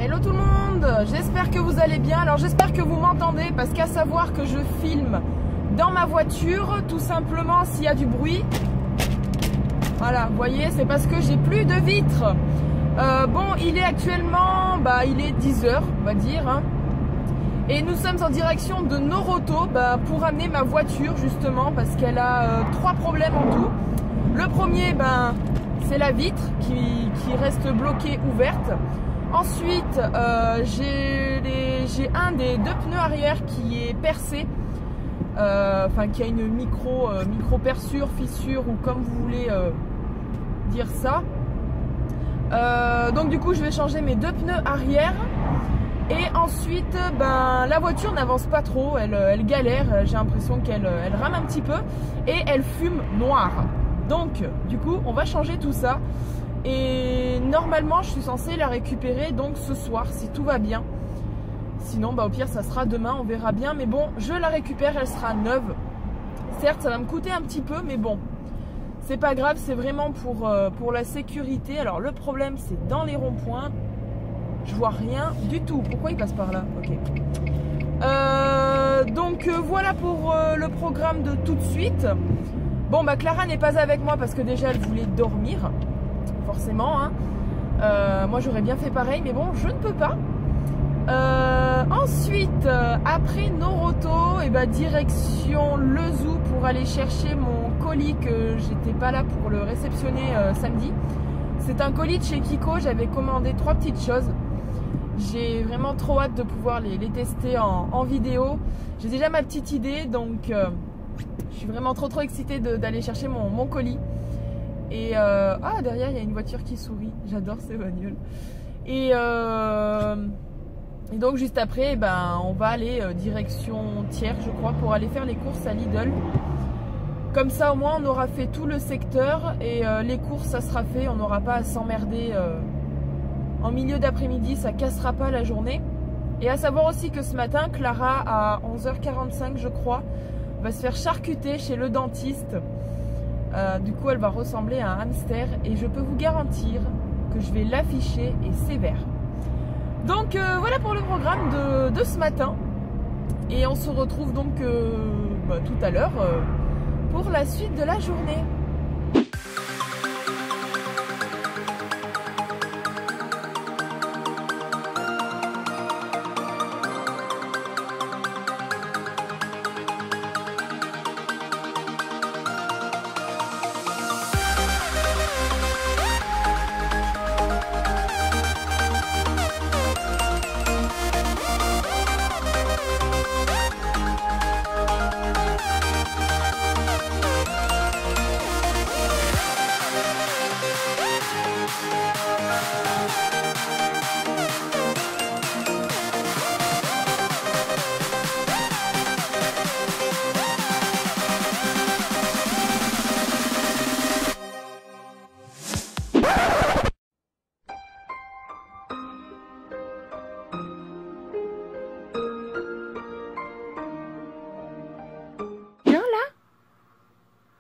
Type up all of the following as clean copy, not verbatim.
Hello tout le monde, j'espère que vous allez bien. Alors j'espère que vous m'entendez parce qu'à savoir que je filme dans ma voiture, tout simplement s'il y a du bruit. Voilà, vous voyez, c'est parce que j'ai plus de vitres. Bon, il est actuellement, il est 10 h, on va dire. Hein. Et nous sommes en direction de Noroto pour amener ma voiture justement parce qu'elle a 3 problèmes en tout. Le premier, c'est la vitre qui reste bloquée ouverte. Ensuite, j'ai un des 2 pneus arrière qui est percé, qui a une micro perçure, fissure ou comme vous voulez dire ça. Donc du coup, je vais changer mes 2 pneus arrière. Et ensuite, la voiture n'avance pas trop, elle galère, j'ai l'impression qu'elle rame un petit peu et elle fume noir. Donc, du coup, on va changer tout ça. Et normalement, je suis censée la récupérer donc ce soir, si tout va bien. Sinon, au pire, ça sera demain, on verra bien. Mais bon, je la récupère, elle sera neuve. Certes, ça va me coûter un petit peu, mais bon, c'est pas grave, c'est vraiment pour la sécurité. Alors, le problème, c'est dans les ronds-points. Je vois rien du tout. Pourquoi il passe par là? Ok. Donc, voilà pour le programme de tout de suite. Bon, Clara n'est pas avec moi parce que déjà, elle voulait dormir. Forcément, hein. Moi j'aurais bien fait pareil, mais bon, je ne peux pas. Ensuite, après Noroto, direction le zoo pour aller chercher mon colis que j'étais pas là pour le réceptionner samedi. C'est un colis de chez Kiko, j'avais commandé 3 petites choses. J'ai vraiment trop hâte de pouvoir les tester en vidéo. J'ai déjà ma petite idée, donc je suis vraiment trop excitée d'aller chercher mon colis. Et derrière il y a une voiture qui sourit, j'adore ces bagnoles. Et donc juste après on va aller direction Thiers je crois pour aller faire les courses à Lidl. Comme ça au moins on aura fait tout le secteur et les courses ça sera fait, on n'aura pas à s'emmerder en milieu d'après-midi, ça cassera pas la journée. Et à savoir aussi que ce matin Clara à 11 h 45 je crois va se faire charcuter chez le dentiste. Du coup elle va ressembler à un hamster et je peux vous garantir que je vais l'afficher et sévère. Donc voilà pour le programme de ce matin et on se retrouve donc tout à l'heure pour la suite de la journée.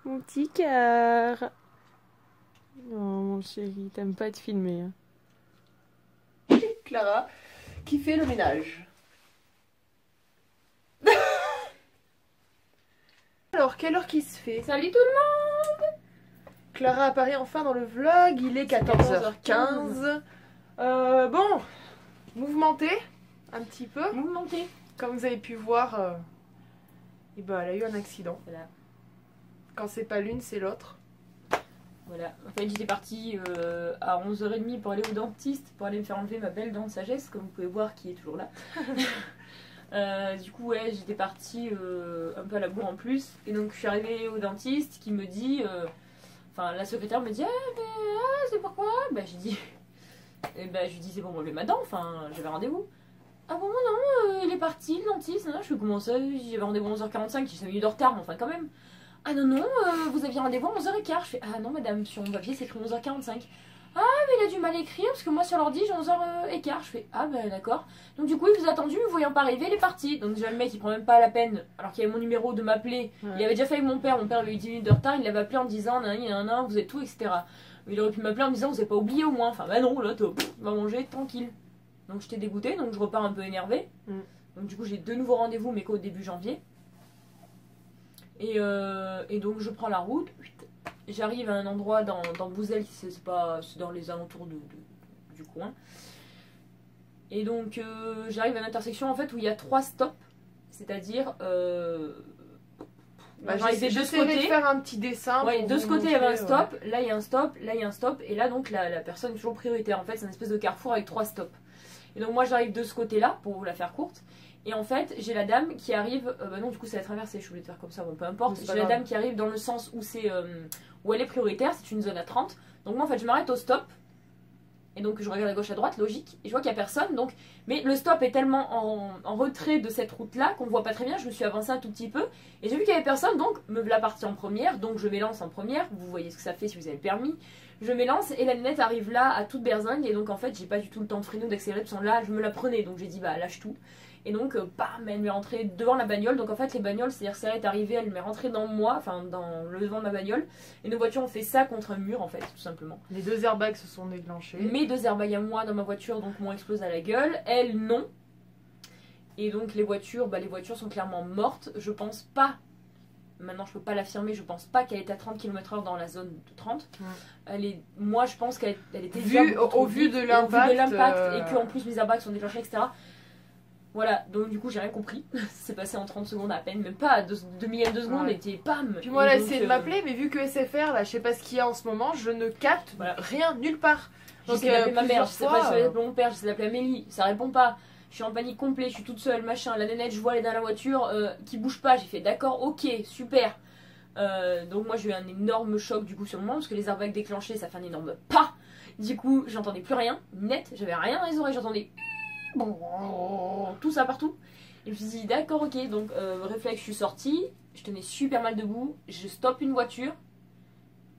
Mon petit cœur. Oh mon chéri, t'aimes pas être filmé. Hein. Clara qui fait le ménage. Alors, quelle heure qu'il se fait? Salut tout le monde. Clara apparaît enfin dans le vlog, il est 14 h 15. Bon, mouvementé un petit peu. Mouvementé. Comme vous avez pu voir, elle a eu un accident. Voilà. Quand c'est pas l'une, c'est l'autre. Voilà. En fait, j'étais partie à 11 h 30 pour aller au dentiste, pour aller me faire enlever ma belle dent de sagesse, comme vous pouvez voir, qui est toujours là. Du coup, ouais, j'étais partie un peu à la bourre en plus. Et donc, je suis arrivée au dentiste qui me dit... la secrétaire me dit c'est pourquoi j'ai dit... je lui dis c'est pour m'enlever ma dent, j'avais rendez-vous. Ah bon, non, il est parti, le dentiste. Je fais comment ça? J'avais rendez-vous à 11 h 45, j'ai 5 minutes de retard, mais enfin quand même. Ah non, vous aviez rendez-vous à 11 h 15. Je fais ah non madame, sur mon papier c'est écrit 11 h 45. Ah mais il a du mal écrire parce que moi sur l'ordi j'ai 11 h 15. Je fais ah d'accord. Donc du coup il vous a attendu, ne voyant pas arriver, il est parti. Donc déjà le mec il prend même pas la peine, alors qu'il y avait mon numéro, de m'appeler. Ouais. Il avait déjà fait avec mon père avait eu 10 minutes de retard, il l'avait appelé en disant nan, vous êtes tout, etc. Il aurait pu m'appeler en me disant vous avez pas oublié au moins. Enfin bah non, là va manger tranquille. Donc j'étais dégoûtée, donc je repars un peu énervée. Donc du coup j'ai 2 nouveaux rendez-vous, mais qu'au début janvier. Et donc je prends la route. J'arrive à un endroit dans Bouzel, c'est dans les alentours du coin. Et donc j'arrive à une intersection en fait où il y a 3 stops. C'est-à-dire... j'essaie de faire un petit dessin. Ouais, de ce côté il y avait un stop, là il y a un stop, là il y a un stop, et là donc la personne est toujours prioritaire. En fait c'est une espèce de carrefour avec 3 stops. Et donc moi j'arrive de ce côté-là, pour vous la faire courte. Et en fait j'ai la dame qui arrive, non du coup c'est la traversée, je voulais te faire comme ça, bon peu importe. J'ai la dame qui arrive dans le sens où où elle est prioritaire, c'est une zone à 30. Donc moi en fait je m'arrête au stop. Et donc je regarde à gauche à droite, logique, et je vois qu'il n'y a personne. Donc... Mais le stop est tellement en retrait de cette route-là qu'on ne voit pas très bien. Je me suis avancée un tout petit peu et j'ai vu qu'il n'y avait personne. Donc me voilà partie en première. Donc je m'élance en première. Vous voyez ce que ça fait si vous avez le permis. Je m'élance et la nénette arrive là à toute berzingue. Et donc en fait j'ai pas du tout le temps de freiner ou d'accélérer. Parce que là je me la prenais. Donc j'ai dit bah lâche tout. Et donc bam, elle m'est rentrée devant la bagnole. Donc en fait les bagnoles, c'est-à-dire si elle est arrivée, elle m'est rentrée dans moi, enfin dans le devant de ma bagnole. Et nos voitures ont fait ça contre un mur en fait, tout simplement. Les 2 airbags se sont déclenchés. Mes 2 airbags à moi dans ma voiture donc m'ont explosé à la gueule. Elle non. Et donc les voitures sont clairement mortes. Je pense pas, maintenant je peux pas l'affirmer, je pense pas qu'elle était à 30 km/h dans la zone de 30. Moi je pense qu'elle était au vu de l'impact et qu'en plus mes airbags sont déclenchés, etc. Voilà, donc du coup j'ai rien compris. C'est passé en 30 secondes à peine, même pas 2 millièmes de seconde, et t'es pam. Puis moi elle a essayé de m'appeler, mais vu que SFR, là je sais pas ce qu'il y a en ce moment, je ne capte rien nulle part. J'essaie d'appeler ma mère, je sais pas si j'essaie d'appeler mon père, j'essaie d'appeler Amélie, ça répond pas. Je suis en panique complet, je suis toute seule, machin. La nénette, je vois elle est dans la voiture, qui bouge pas. J'ai fait d'accord, ok, super. Donc moi j'ai eu un énorme choc du coup sur le moment, parce que les airbags déclenchés, ça fait un énorme pas. Du coup, j'entendais plus rien, net, j'avais rien dans les oreilles, j'entendais tout ça partout. Et je me suis dit d'accord, ok. Donc réflexe, je suis sortie, je tenais super mal debout, je stoppe une voiture.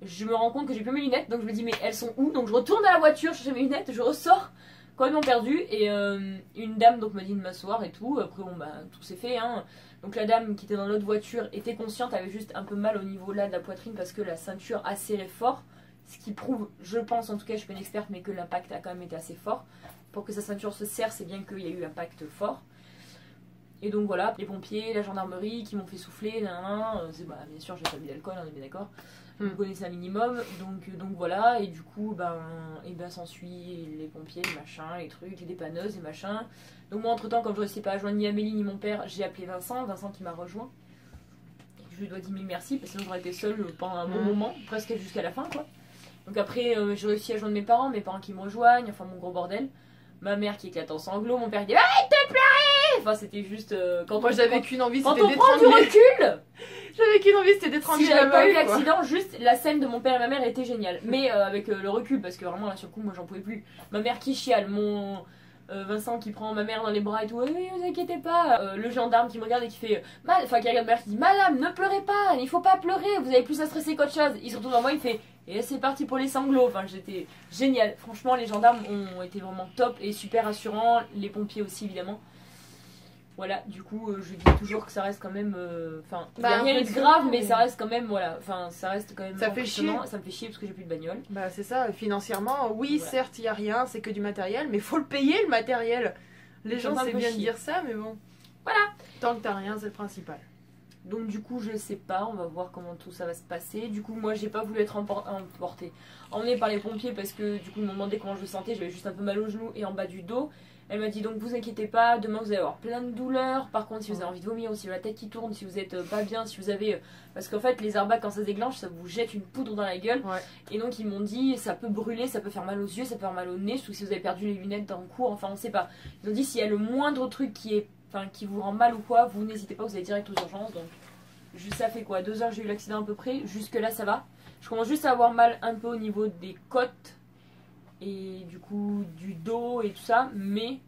Je me rends compte que j'ai plus mes lunettes, donc je me dis mais elles sont où? Donc je retourne à la voiture, chercher mes lunettes, je ressors. Complètement perdu, et une dame donc me dit de m'asseoir et tout. Après bon bah tout s'est fait hein. Donc la dame qui était dans l'autre voiture était consciente, avait juste un peu mal au niveau là de la poitrine parce que la ceinture a serré fort, ce qui prouve, je pense en tout cas, je suis pas une experte, mais que l'impact a quand même été assez fort. Pour que sa ceinture se serre, c'est bien qu'il y a eu un impact fort. Et donc voilà, les pompiers, la gendarmerie qui m'ont fait souffler, bien sûr j'ai pas bu d'alcool, on est bien d'accord. Vous connaissez un minimum, donc voilà, et du coup, s'ensuit les pompiers, les machins, les trucs, les dépanneuses, les machins. Donc moi, entre-temps, comme je ne réussissais pas à joindre ni Amélie ni mon père, j'ai appelé Vincent qui m'a rejoint. Je lui dois 10 000 merci, parce que sinon j'aurais été seule pendant un bon moment, presque jusqu'à la fin, quoi. Donc après, j'ai réussi à joindre mes parents qui me rejoignent, enfin mon gros bordel. Ma mère qui éclate en sanglots, mon père qui dit arrête de pleurer. Enfin, c'était juste moi j'avais qu'une envie, c'était d'étrangler. Quand on prend du recul, j'avais qu'une envie, c'était d'étrangler. Si j'avais pas eu l'accident, juste la scène de mon père et ma mère était géniale. Mais avec le recul, parce que vraiment là sur le coup, moi j'en pouvais plus. Ma mère qui chiale, mon Vincent qui prend ma mère dans les bras et tout, oui, vous inquiétez pas. Le gendarme qui me regarde et qui fait qui regarde ma mère qui dit madame, ne pleurez pas, il faut pas pleurer, vous avez plus à stresser qu'autre chose. Il se retourne vers moi, il fait et c'est parti pour les sanglots. Enfin, j'étais génial. Franchement, les gendarmes ont été vraiment top et super rassurants. Les pompiers aussi, évidemment. Voilà, du coup, je dis toujours que ça reste quand même. Enfin, rien de grave, mais ça reste quand même. Voilà, enfin, ça reste quand même. Ça fait chier. Ça me fait chier parce que j'ai plus de bagnole. Bah, c'est ça, financièrement, oui, voilà. Certes, il n'y a rien, c'est que du matériel, mais faut le payer le matériel. Les gens, c'est bien de dire ça, mais bon. Voilà. Tant que t'as rien, c'est le principal. Donc du coup je sais pas, on va voir comment tout ça va se passer. Du coup moi j'ai pas voulu être emmenée par les pompiers parce que du coup ils m'ont demandé comment je me sentais. J'avais juste un peu mal au genou et en bas du dos. Elle m'a dit donc vous inquiétez pas, demain vous allez avoir plein de douleurs. Par contre si vous avez envie de vomir ou si vous avez la tête qui tourne, si vous êtes pas bien, si vous avez... Parce qu'en fait les airbags quand ça se déclenche ça vous jette une poudre dans la gueule. Ouais. Et donc ils m'ont dit ça peut brûler, ça peut faire mal aux yeux, ça peut faire mal au nez, surtout si vous avez perdu les lunettes dans le cours, enfin on sait pas. Ils ont dit s'il y a le moindre truc qui vous rend mal ou quoi, vous n'hésitez pas, vous allez direct aux urgences. Donc ça fait quoi, 2 heures j'ai eu l'accident à peu près, jusque là ça va. Je commence juste à avoir mal un peu au niveau des côtes et du coup du dos et tout ça, mais...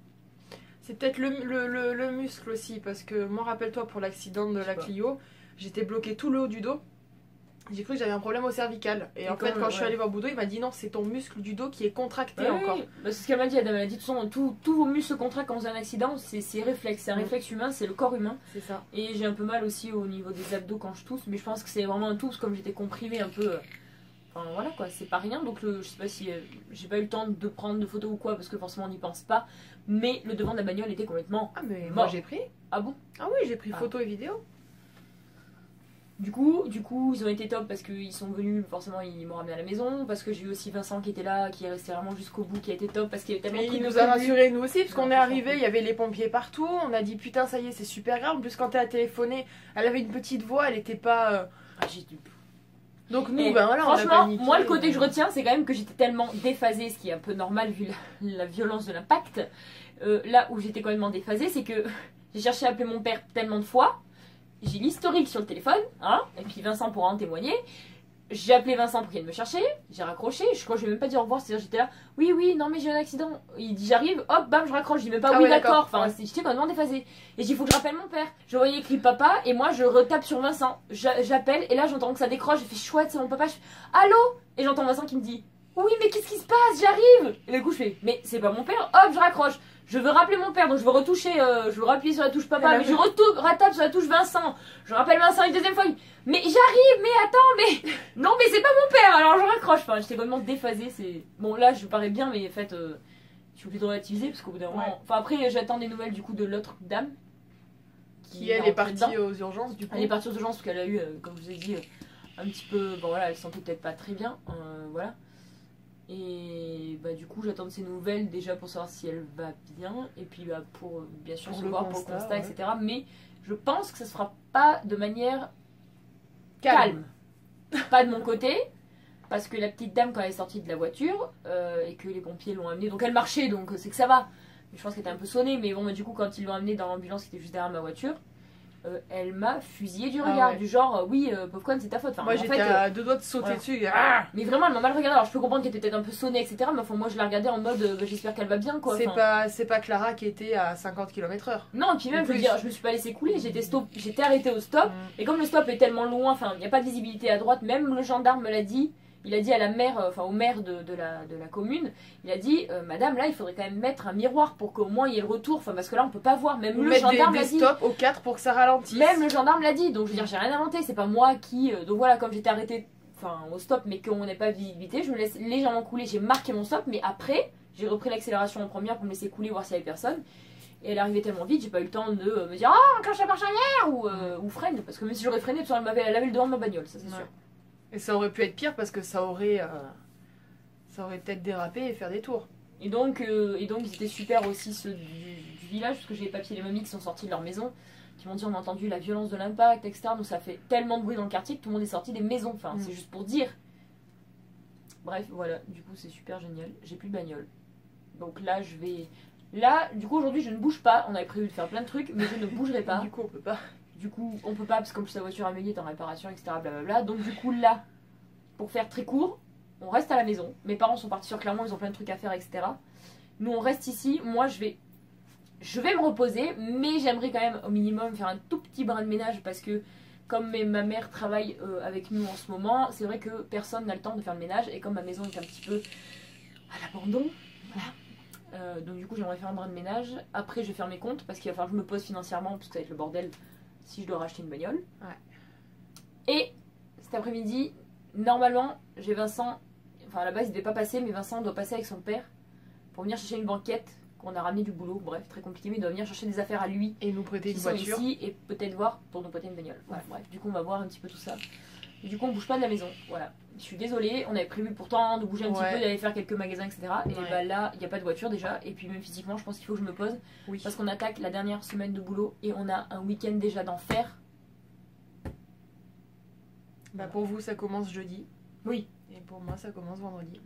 C'est peut-être le muscle aussi, parce que moi rappelle-toi pour l'accident de la Clio, j'étais bloqué tout le haut du dos. J'ai cru que j'avais un problème au cervical. Et en fait, quand je suis allée voir Boudou, il m'a dit non, c'est ton muscle du dos qui est contracté encore. Oui. Bah, c'est ce qu'elle m'a dit. Elle m'a dit tous vos muscles se contractent quand vous avez un accident. C'est réflexe. C'est un réflexe humain, c'est le corps humain. C'est ça. Et j'ai un peu mal aussi au niveau des abdos quand je tousse. Mais je pense que c'est vraiment un tousse, comme j'étais comprimée un peu Enfin voilà quoi, c'est pas rien. Donc je sais pas si j'ai pas eu le temps de prendre de photos ou quoi parce que forcément on n'y pense pas. Mais le devant de la bagnole était complètement. Ah mais mort. moi j'ai pris. Ah bon? Ah oui, j'ai pris photos et vidéos. Du coup, ils ont été top parce qu'ils sont venus, forcément ils m'ont ramené à la maison, parce que j'ai eu aussi Vincent qui était là, qui est resté vraiment jusqu'au bout, qui a été top parce qu'il y avait tellement Mais il nous a rassurés nous aussi, parce qu'on est arrivé, il y avait les pompiers partout, on a dit putain ça y est c'est super grave, en plus quand elle a téléphoné, elle avait une petite voix, elle était pas... Donc nous, ben voilà, franchement, on a paniqué, moi le côté que je retiens c'est quand même que j'étais tellement déphasée, ce qui est un peu normal vu la violence de l'impact, là où j'étais complètement déphasée, c'est que j'ai cherché à appeler mon père tellement de fois. J'ai l'historique sur le téléphone, hein, et puis Vincent pourra en témoigner. J'ai appelé Vincent pour qu'il vienne me chercher, j'ai raccroché, je crois que je vais même pas dire au revoir, c'est-à-dire j'étais là, oui, non mais j'ai un accident. Il dit j'arrive, hop, bam, je raccroche, je dis même pas oui, d'accord, enfin j'étais complètement déphasée. Et j'ai dit faut que je rappelle mon père. Je voyais écrit papa, et moi je retape sur Vincent. J'appelle, et là j'entends que ça décroche, j'ai fait chouette, c'est mon papa, je fais allô. Et j'entends Vincent qui me dit oui, mais qu'est-ce qui se passe, j'arrive. Et du coup je fais mais c'est pas mon père, hop, je raccroche. Je veux rappeler mon père, donc je veux retoucher, je veux appuyer sur la touche papa, mais je retape sur la touche Vincent. Je rappelle Vincent une deuxième fois. Mais j'arrive, mais attends, mais non, mais c'est pas mon père. Alors je raccroche. Enfin, j'étais complètement déphasée. C'est bon là, je parais bien, mais en fait, je suis obligée de relativiser parce qu'au bout d'un moment. Enfin après, j'attends des nouvelles du coup de l'autre dame qui elle est partie aux urgences du coup. Elle est partie aux urgences parce qu'elle a eu, comme je vous ai dit, un petit peu. Bon voilà, elle se sentait peut-être pas très bien, voilà. Et bah du coup j'attends de ses nouvelles déjà pour savoir si elle va bien et puis bah pour bien sûr se voir pour le constat, etc. Mais je pense que ça se fera pas de manière calme. Pas de mon côté, parce que la petite dame quand elle est sortie de la voiture et que les pompiers l'ont amenée, donc elle marchait donc c'est que ça va. Je pense qu'elle était un peu sonnée, mais bon bah, du coup quand ils l'ont amenée dans l'ambulance qui était juste derrière ma voiture, elle m'a fusillé du regard, du genre oui pauvre conne c'est ta faute. Enfin, moi j'étais à deux doigts de sauter dessus. Mais vraiment elle m'a mal regardé. Alors je peux comprendre qu'elle était peut-être un peu sonnée etc. Mais enfin moi je la regardais en mode j'espère qu'elle va bien quoi. C'est pas Clara qui était à 50 km/h. Non et puis même je veux dire je me suis pas laissé couler, j'étais arrêtée au stop et comme le stop est tellement loin, enfin il n'y a pas de visibilité à droite, même le gendarme me l'a dit. Il a dit à la maire, enfin au maire de la commune, il a dit madame là il faudrait quand même mettre un miroir pour qu'au moins il y ait le retour, enfin parce que là on peut pas voir, même le gendarme l'a dit. Stop au 4 pour que ça ralentisse. Même le gendarme l'a dit, donc je veux dire j'ai rien inventé, c'est pas moi qui, donc voilà comme j'étais arrêtée, enfin au stop mais qu'on n'ait pas de visibilité, je me laisse légèrement couler, j'ai marqué mon stop mais après j'ai repris l'accélération en première pour me laisser couler voir s'il y avait personne. Et elle arrivait tellement vite, j'ai pas eu le temps de me dire ah enclenche la marche arrière ou freine, parce que même si j'aurais freiné, elle avait le devant de ma bagnole, ça c'est sûr. Et ça aurait pu être pire parce que ça aurait peut-être dérapé et faire des tours. Et donc ils étaient super aussi ceux du village, parce que j'ai les papiers et les mamies qui sont sortis de leur maison, qui m'ont dit on a entendu la violence de l'impact, etc. Donc ça fait tellement de bruit dans le quartier que tout le monde est sorti des maisons, enfin c'est juste pour dire. Bref, voilà, du coup c'est super génial, j'ai plus de bagnole. Donc là je vais... Là, du coup aujourd'hui je ne bouge pas, on avait prévu de faire plein de trucs, mais je ne bougerai pas. Du coup on peut pas. Du coup, on peut pas parce que comme sa voiture Amélie est en réparation, etc. Blablabla. Donc du coup là, pour faire très court, on reste à la maison. Mes parents sont partis sur Clermont, ils ont plein de trucs à faire, etc. Nous on reste ici. Moi je vais me reposer, mais j'aimerais quand même au minimum faire un tout petit brin de ménage parce que comme ma mère travaille avec nous en ce moment, c'est vrai que personne n'a le temps de faire le ménage et comme ma maison est un petit peu à l'abandon, voilà. Donc du coup j'aimerais faire un brin de ménage. Après je vais faire mes comptes parce qu'il va falloir que je me pose financièrement parce que ça va être le bordel si je dois racheter une bagnole. Ouais. Et cet après-midi, normalement, j'ai Vincent, enfin à la base il devait pas passer, mais Vincent doit passer avec son père pour venir chercher une banquette qu'on a ramenée du boulot. Bref, très compliqué, mais il doit venir chercher des affaires à lui. Et nous prêter une voiture. Ici, et peut-être voir pour nous prêter une bagnole. Voilà, bref, du coup on va voir un petit peu tout ça. Et du coup on bouge pas de la maison, voilà. Je suis désolée, on avait prévu pourtant de bouger un petit peu, d'aller faire quelques magasins, etc. Et bah là, il n'y a pas de voiture déjà. Et puis même physiquement, je pense qu'il faut que je me pose. Parce qu'on attaque la dernière semaine de boulot et on a un week-end déjà d'enfer. Bah pour vous, ça commence jeudi. Oui. Et pour moi, ça commence vendredi.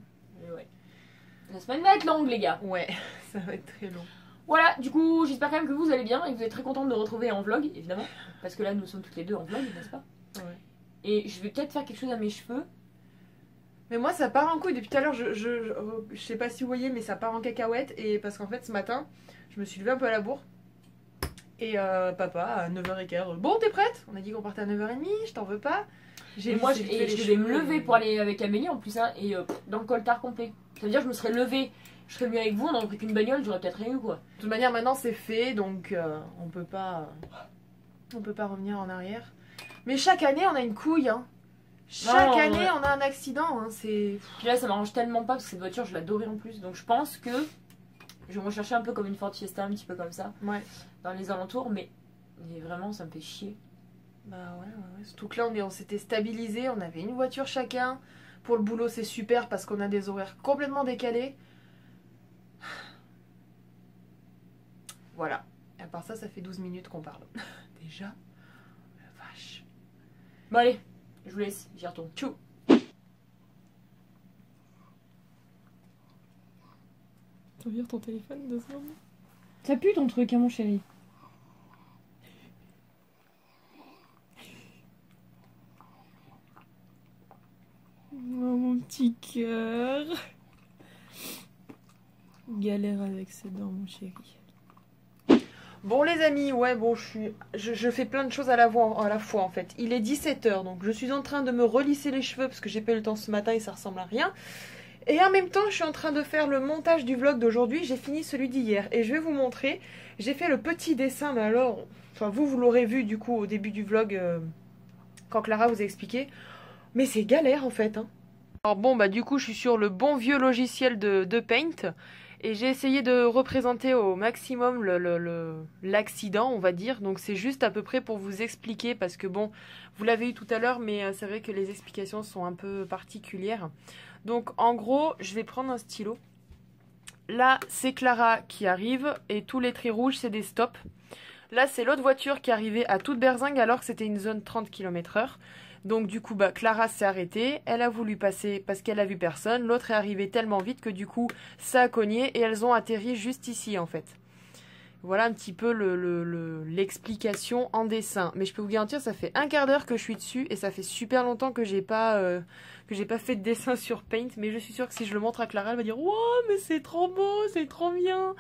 Et ouais. La semaine va être longue, les gars. Ouais, ça va être très long. Voilà, du coup, j'espère quand même que vous allez bien et que vous êtes très contente de me retrouver en vlog, évidemment. Parce que là, nous sommes toutes les deux en vlog, n'est-ce pas? Ouais. Et je vais peut-être faire quelque chose à mes cheveux. Mais moi ça part en couille depuis tout à l'heure, je sais pas si vous voyez mais ça part en cacahuète et parce qu'en fait ce matin je me suis levée un peu à la bourre et papa à 9h15, bon t'es prête? On a dit qu'on partait à 9h30, je t'en veux pas. Et moi je vais me lever pour aller avec Amélie en plus hein, et dans le coltard complet. Ça veut dire que je me serais levée, je serais mieux avec vous, on aurait pris qu'une bagnole, j'aurais peut-être rien eu quoi. De toute manière maintenant c'est fait donc on peut pas revenir en arrière. Mais chaque année on a une couille hein. Chaque Non, année, ouais. on a un accident. Hein, c'est... Puis là, ça m'arrange tellement pas parce que cette voiture, je l'adorais en plus. Donc je pense que je vais me rechercher un peu comme une Ford Fiesta, un petit peu comme ça, Ouais. dans les alentours. Mais vraiment, ça me fait chier. Bah ouais. Surtout que là, on s'était stabilisé. On avait une voiture chacun. Pour le boulot, c'est super parce qu'on a des horaires complètement décalés. Voilà. Et à part ça, ça fait 12 minutes qu'on parle. Déjà. La vache. Bon, allez, je vous laisse, j'y retourne. Tchou. T'as ouvert ton téléphone 2 secondes? Ça pue ton truc, hein, mon chéri. Oh mon petit cœur. Galère avec ses dents, mon chéri. Bon les amis, ouais bon je fais plein de choses à la fois en fait. Il est 17h donc je suis en train de me relisser les cheveux parce que j'ai pas eu le temps ce matin et ça ressemble à rien. Et en même temps je suis en train de faire le montage du vlog d'aujourd'hui, j'ai fini celui d'hier et je vais vous montrer. J'ai fait le petit dessin mais alors, enfin vous l'aurez vu du coup au début du vlog quand Clara vous a expliqué. Mais c'est galère en fait hein. Alors bon bah du coup je suis sur le bon vieux logiciel de Paint. Et j'ai essayé de représenter au maximum l'accident, on va dire. Donc c'est juste à peu près pour vous expliquer, parce que bon, vous l'avez eu tout à l'heure, mais c'est vrai que les explications sont un peu particulières. Donc en gros, je vais prendre un stylo. Là, c'est Clara qui arrive, et tous les traits rouges, c'est des stops. Là, c'est l'autre voiture qui arrivait à toute berzingue, alors que c'était une zone 30 km/h. Donc du coup, bah, Clara s'est arrêtée, elle a voulu passer parce qu'elle a vu personne, l'autre est arrivée tellement vite que du coup, ça a cogné et elles ont atterri juste ici en fait. Voilà un petit peu l'explication en dessin. Mais je peux vous garantir, ça fait un quart d'heure que je suis dessus et ça fait super longtemps que j'ai pas fait de dessin sur Paint. Mais je suis sûre que si je le montre à Clara, elle va dire « Wow, mais c'est trop beau, c'est trop bien !»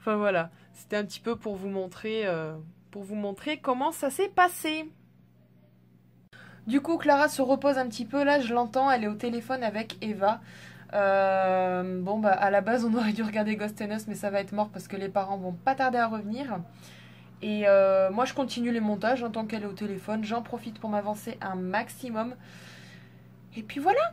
Enfin voilà, c'était un petit peu pour vous montrer comment ça s'est passé. Du coup, Clara se repose un petit peu. Là, je l'entends. Elle est au téléphone avec Eva. Bon, bah, à la base, on aurait dû regarder Ghost in Us, mais ça va être mort parce que les parents vont pas tarder à revenir. Et moi, je continue les montages en tant qu'elle est au téléphone. J'en profite pour m'avancer un maximum. Et puis voilà.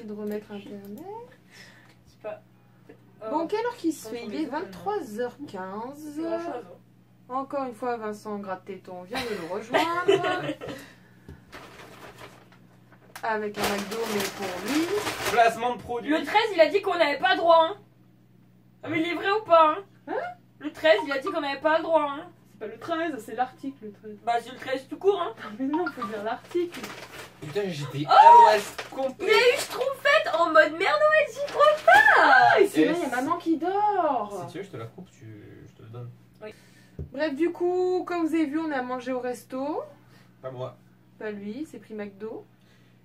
De remettre internet. C'est pas. Bon, quelle heure qu'il se fait? Il est 23h15. Encore une fois, Vincent Gratte-Téton vient de nous rejoindre. Avec un McDo, mais pour lui. Placement de produit. Le 13, il a dit qu'on n'avait pas le droit, hein. Ah, mais il est vrai ou pas, hein? Le 13, il a dit qu'on n'avait pas le droit, hein. C'est pas le 13, c'est l'article le 13. Bah, c'est le 13 tout court, hein. Mais non, faut dire l'article. Putain, j'étais à l'ouest Il y complet. a eu Schtroumpfette en mode merde Noël, j'y crois pas. Ah, et sinon, il y a Yes. maman qui dort. Si tu veux, je te la coupe, je te le donne. Bref, du coup, comme vous avez vu, on a mangé au resto. Pas moi. Pas lui, c'est pris McDo.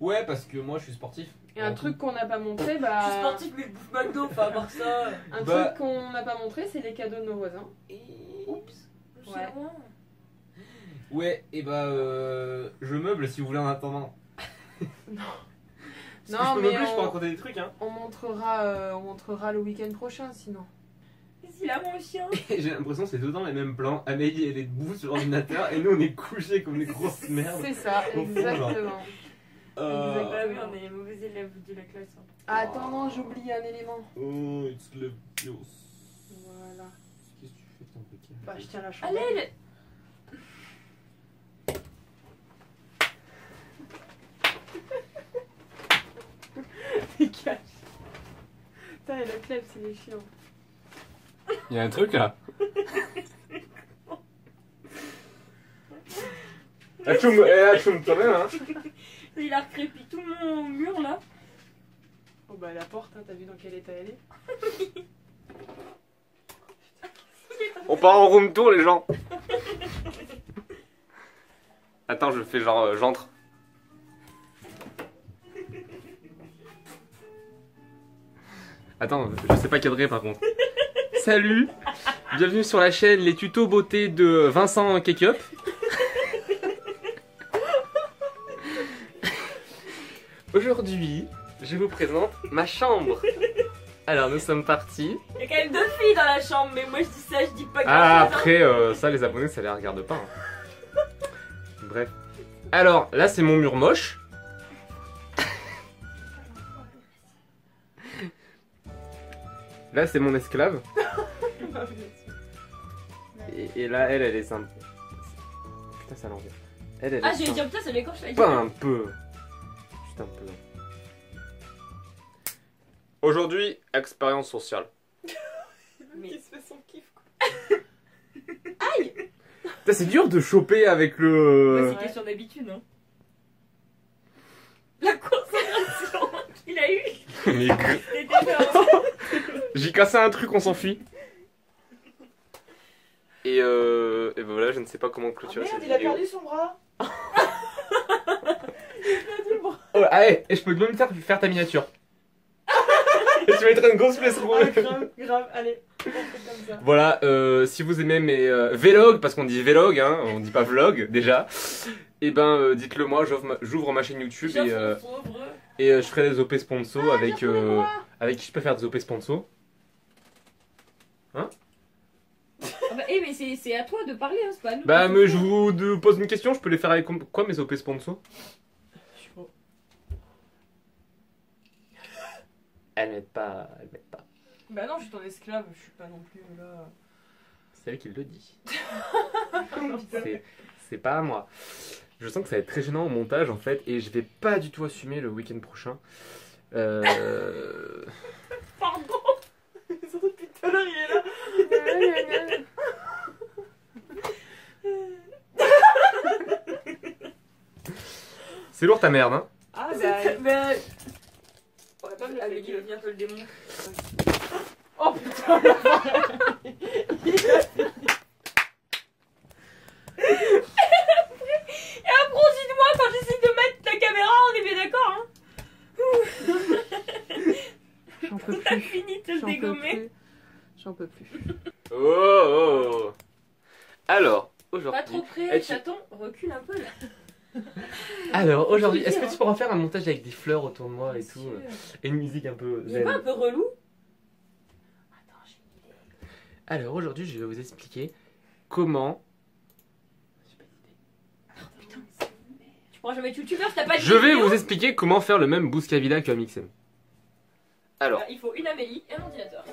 Ouais, parce que moi, je suis sportif. Et un truc qu'on n'a pas montré, bah. Je suis sportif, mais je bouffe McDo, enfin, à part ça. Un Bah. truc qu'on n'a pas montré, c'est les cadeaux de nos voisins. Oups. Ouais. Ouais, et bah, je meuble si vous voulez en attendant. Si Non, je peux mais meubler, je peux raconter des trucs, hein. on montrera le week-end prochain sinon. Il a mon chien. Et j'ai l'impression que c'est tout le temps les mêmes plans. Amélie, elle est debout sur l'ordinateur et nous, on est couchés comme des grosses merdes. C'est ça, Au fond, exactement. Ah oui, on est les mauvais élèves de la classe. Hein. Ah, attends, non, j'ai oublié un élément. Oh, it's le bios. Voilà. Qu'est-ce que tu fais de ton briquet? Bah, je tiens la chandelle. Allez, Dégage. Putain, et la clève, c'est les chiens. Il y a un truc là. Achoum, quand même, hein. il a recrépi tout mon mur là. Oh bah la porte, hein, t'as vu dans quel état elle est? On part en room tour, les gens. Attends, je fais genre, j'entre. Attends, je sais pas cadrer par contre. Salut, bienvenue sur la chaîne Les Tutos Beauté de Vincent Cakeup. Aujourd'hui, je vous présente ma chambre. Alors, nous sommes partis. Il y a quand même 2 filles dans la chambre, mais moi je dis ça, je dis pas grand Ah, chose. après, ça, les abonnés, ça les regarde pas. Hein. Bref. Alors, là, c'est mon mur moche. Là, c'est mon esclave. Et là, elle est simple. Putain, ça l'envers. Elle Ah, est j'ai simple. dit putain, ça l'écorche la Pas gueule. un peu. Juste un peu. Aujourd'hui, expérience sociale. Mais- Qui se fait son kiff quoi. Putain, c'est dur de choper avec Ouais, le. c'est question d'habitude, hein. La concentration qu'il a eue, Mais c'était énorme. j'ai cassé un truc, on s'enfuit. Et ben voilà, je ne sais pas comment Ah clôturer merde, cette il a vidéo. perdu son bras. Oh, allez, et je peux même faire ta miniature. Et tu vas être une grosse pièce rouge. Ah, grave, allez. On fait comme ça. Voilà, si vous aimez mes vlogs, parce qu'on dit vlog, hein, on dit pas vlog déjà, et ben dites-le moi, j'ouvre ma chaîne YouTube et je ferai des OP sponsor avec qui je peux faire des OP sponsor. Ah bah, mais c'est à toi de parler, hein, c'est pas à nous. Bah mais je vous pose une question, je peux les faire avec quoi mes OP sponsor? Je suis pas. Elle m'aide pas. Bah non, je suis ton esclave, je suis pas non plus là. C'est elle qui le dit. C'est pas à moi. Je sens que ça va être très gênant au montage en fait et je vais pas du tout assumer le week-end prochain. Pardon. Surtout depuis tout à l'heure, il est là. C'est lourd ta merde hein. Ah Bah, on va pas me avec il vient te le démon. Oh putain. Et approche de moi quand j'essaie de mettre la caméra, on est bien d'accord, hein. J'en peux T'as fini de te le dégommer. J'en peux plus. Oh. Alors, Pas aujourd'hui. trop près, Eh, tu- chaton, recule un peu là. Alors, aujourd'hui, Faut le est-ce que dire, tu pourras faire un montage avec des fleurs autour de moi et Bien tout sûr. et une musique un peu Il est pas un zen. peu relou? Attends, j'ai une idée. Alors, aujourd'hui, je vais vous expliquer comment. Putain, c'est une merde. Tu pourras jamais être youtubeur si t'as pas de Je vais vidéo. vous expliquer comment faire le même Bouscavida qu'un Mixem. Alors. Il faut une Amélie et un ordinateur.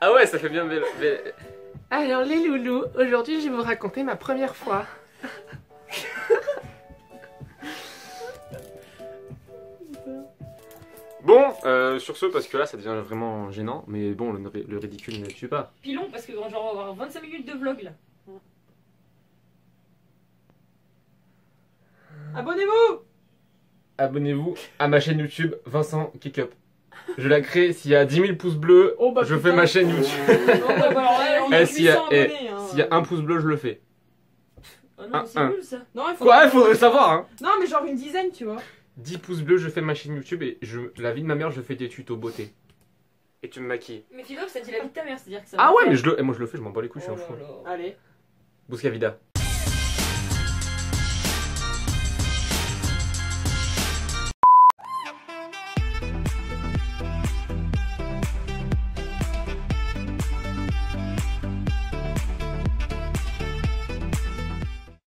Ah ouais, ça fait bien Alors les loulous, aujourd'hui je vais vous raconter ma première fois. Bon, sur ce, parce que là ça devient vraiment gênant, mais bon, le ridicule ne tue pas. Pilon, parce que genre on va avoir 25 minutes de vlog là. Abonnez-vous. Abonnez-vous à ma chaîne YouTube Vincent Cakeup. Je la crée, s'il y a 10 000 pouces bleus, Oh, bah, je putain. fais ma chaîne YouTube. Non, bah, alors là, on Eh, a s'il y a- 800 abonnés. Hein. S'il y a un pouce bleu, je le fais. Oh non, c'est Un. nul ça. Non, il faut. Quoi, il faudrait le savoir hein. Non, mais genre une dizaine, tu vois. 10 pouces bleus, je fais ma chaîne YouTube et la vie de ma mère, je fais des tutos beauté. Et tu me maquilles. Mais tu vois que ça dit la vie de ta mère, c'est-à-dire que ça. Ah va ouais, faire. mais moi je le fais, je m'en bats les couilles, je suis un Oh fou. là là. Allez. Bouscavida.